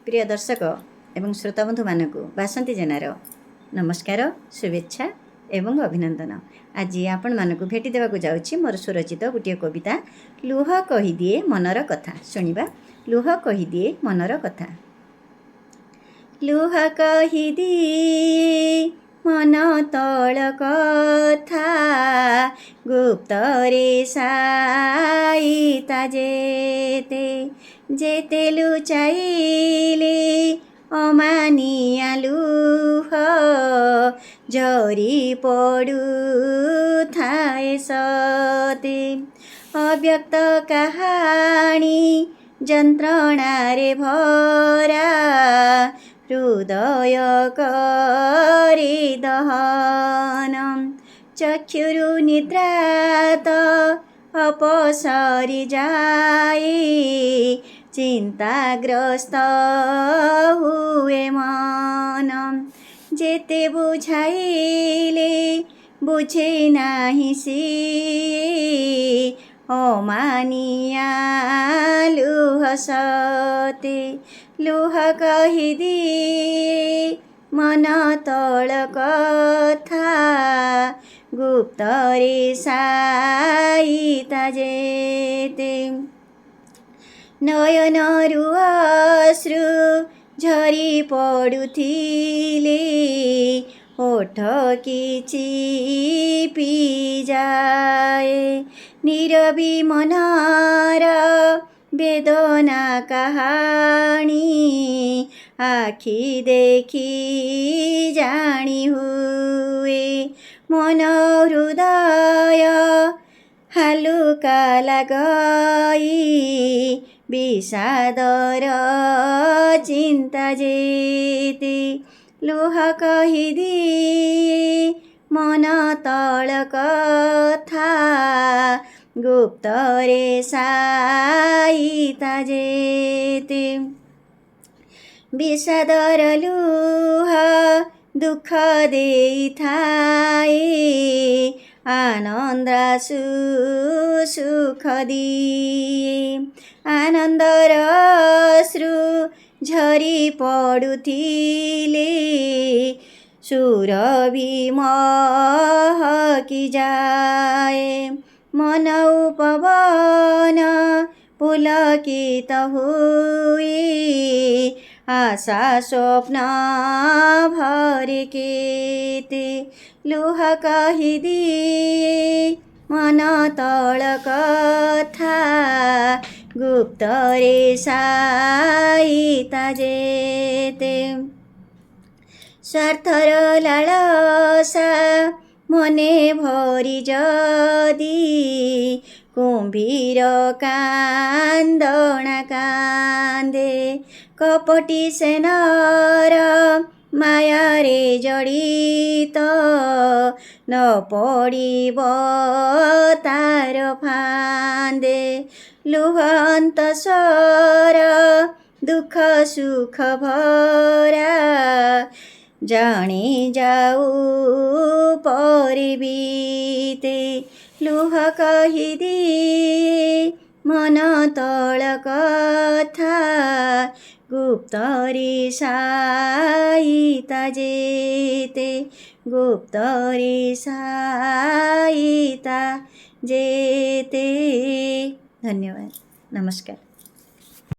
प्रिय दर्शक एवं श्रोताबंधु मानक बासंती जेनार नमस्कार शुभेच्छा एवं अभिनंदन। आज आपण मानक भेटी देवाक जाउछि मोर सुरचित गोटे कविता लुह कहिदिए मनर कथा। शुणिबा लुह कहिदिए मनर कथा। लुह कहिदिए मन तल कथा गुप्तरे साइता जेते जेते लुचाइले अमानिया लुह झरी पडु थाए सते अव्यक्त कहानी जंत्रणारे भरा हृदय करि दहनम चक्षुरु निद्रात अपसरि जाए चिंताग्रस्त हुए मन जेते बुझाइले बुझे नाही सिए अमानिया लुह सते लुह कहिदिए मन तल कथा गुप्तरे साइता जेते नयनरु अश्रु झरी पडुथिले ओठ किछि पी जाए नीरवी मनर वेदना कहानी आखि देखी जानी हुए मन हृदय हालुका लागई विषादर चिंता जेते लुह कहिदिए मन तल कथा गुप्तरे साइता जेते विषादर लुह दुख देई थाए आनंदासु सुख दिए आनंदर अश्रु झरी पडुथिले सुरभि महकी जाए मन उपवन पुलकित हुए आशा स्वप्न भरि केते लुह कहिदिए मन तल कथा गुप्तरे साइता जेते स्वार्थर लालसा मने भरि जदि कुम्भीर कांदणा कांदे कपटी सेनर मायारे जड़ित न पड़िब तार फांदे लुह अंतसर दुख सुख भरा जानी जाऊ परिबीते लुह कहिदिए मन तल कथा गुप्तरे साइता जेते गुप्तरे साइता जेते। धन्यवाद। नमस्कार।